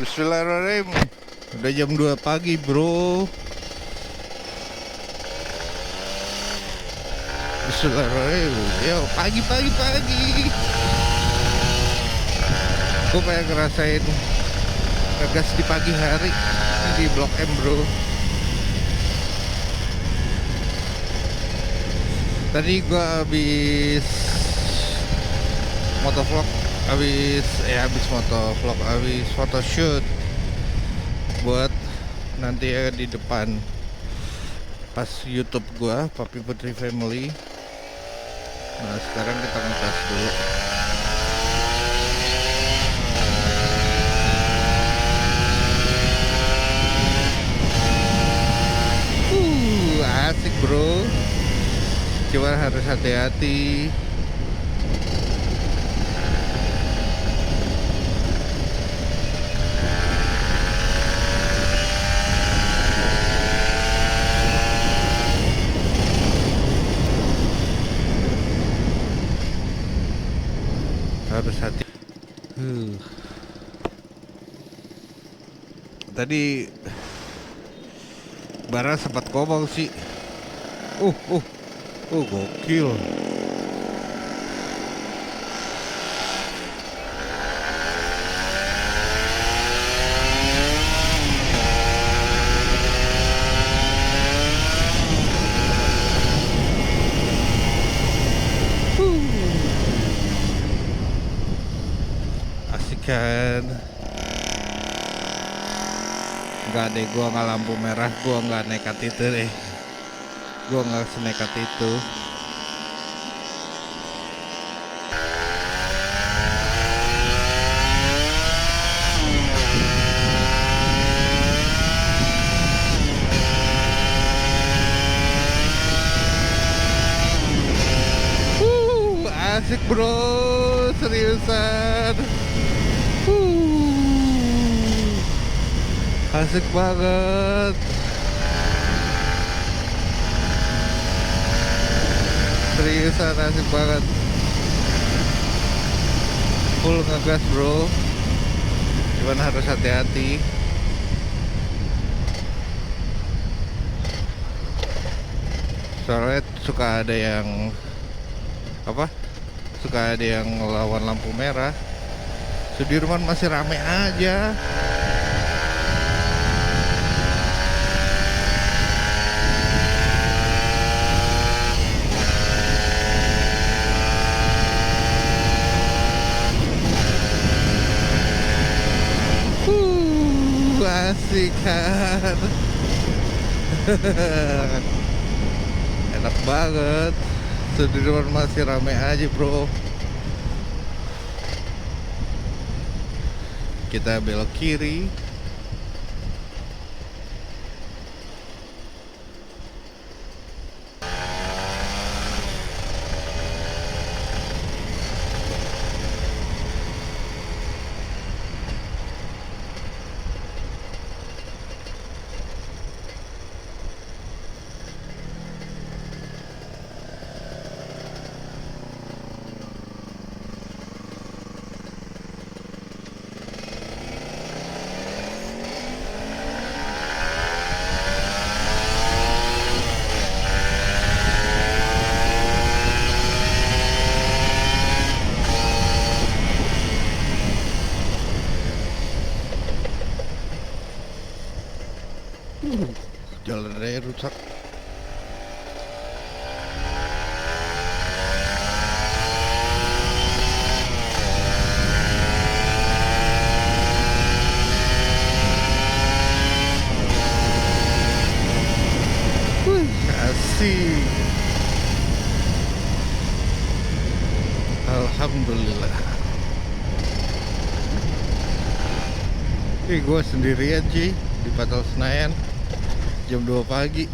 Bismillahirrahmanirrahim. Udah jam 2 pagi, bro. Bismillahirrahmanirrahim. Yo, pagi. Gue pengen ngerasain ngegas di pagi hari di Blok M, bro. Tadi gue habis motovlog, habis motovlog, habis photoshoot buat nanti ya di depan pas YouTube gua, Papi Putri Family. Nah, sekarang kita ngetes dulu. Asik, bro. Cuma harus hati-hati. Harus hati. Tadi Bara sempat ngomong sih. Gokil. Asik kan? Enggak deh, gua nggak lampu merah, gua nggak nekat itu deh. Gua nggak senekat itu. Asik, bro, seriusan. Asik banget. Seriusan asik banget. Full ngegas, bro. Cuman harus hati-hati. Soalnya suka ada yang suka ada yang ngelawan lampu merah. Sudirman masih rame aja. Asik kan. Enak banget. Sudirman masih rame aja, bro. Kita belok kiri. Jalan raya rusak. Asik. Alhamdulillah. Gue sendirian sih di Patal Senayan jam 2 pagi.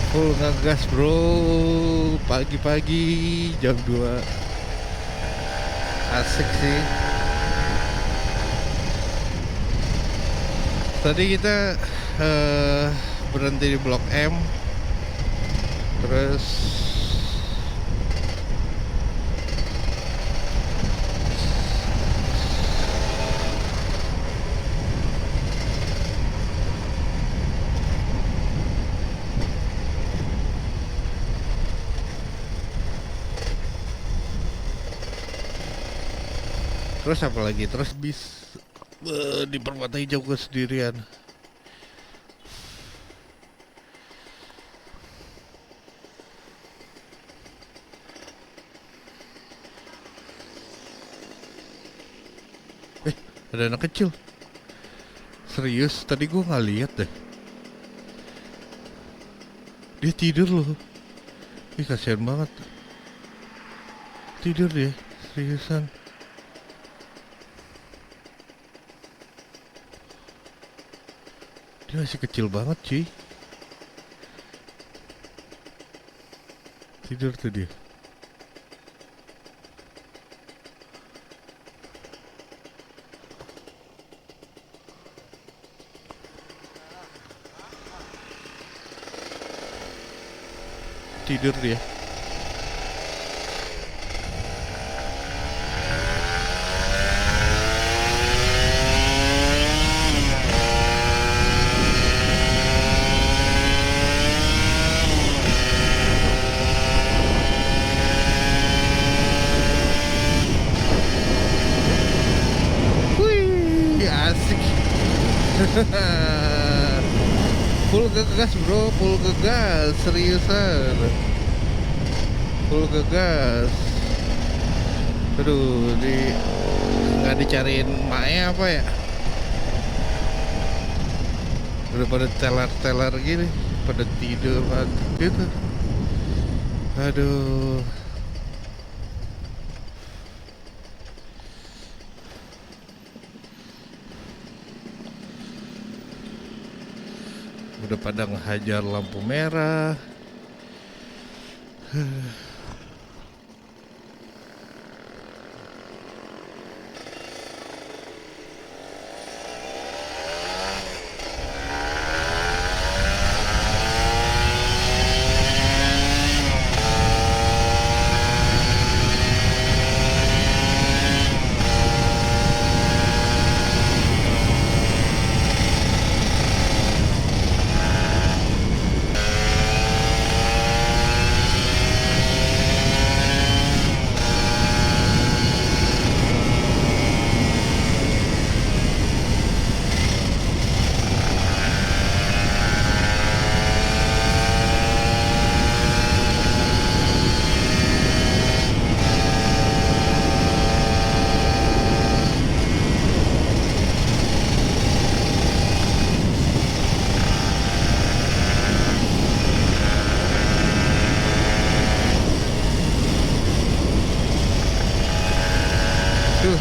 Full ngegas bro, pagi-pagi jam 2. Asik sih. Tadi kita berhenti di Blok M. Terus apa lagi? Terus bis di Permata Hijau gue sendirian. Ada anak kecil. Serius, tadi gue nggak lihat deh. Dia tidur loh. Ih, kasihan banget. Tidur dia, seriusan. Dia masih kecil banget cuy. Tidur tuh dia. Tidur dia. Wih, asik. Full gegas bro, full gegas, seriusan. Full gegas. Aduh, nggak dicariin maknya apa ya? Udah pada teler-teler gini, pada tidur gitu. Aduh. Udah pada ngehajar lampu merah.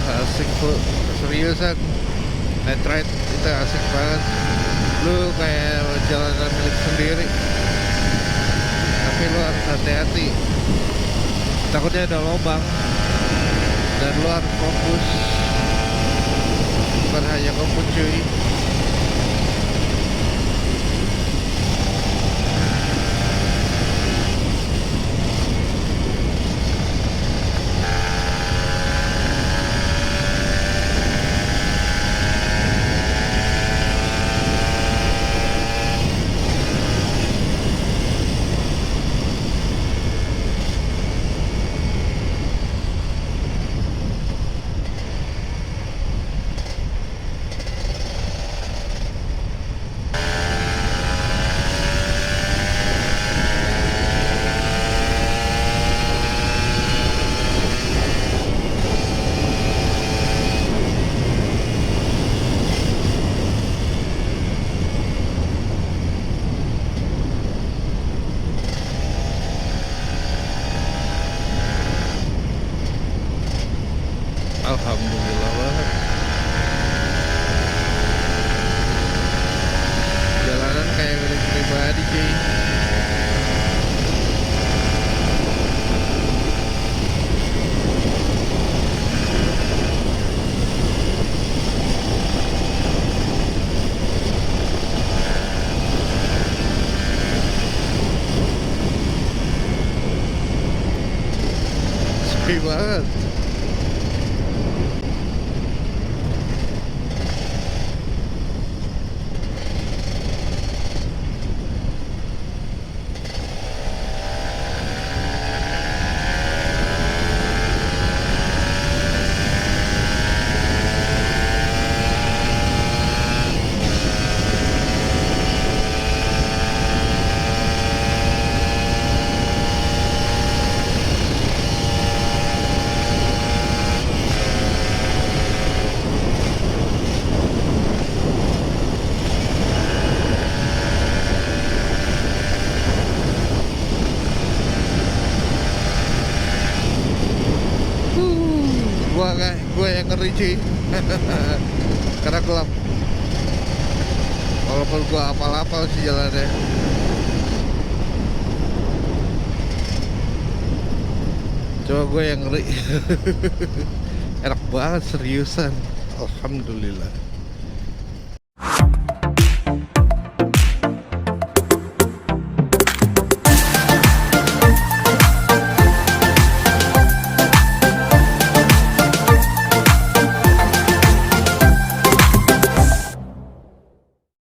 Asik tuh, seriusan. Night ride itu asik banget. Lu kayak jalanan milik sendiri, tapi lu harus hati-hati, takutnya ada lubang dan lu harus fokus, bukan hanya fokus cuy. ngeri banget. Gua yang ngeri cuy. Karena gelap. Walaupun gua apal-apal sih jalannya. Coba gue yang ngeri. Enak banget seriusan. Alhamdulillah.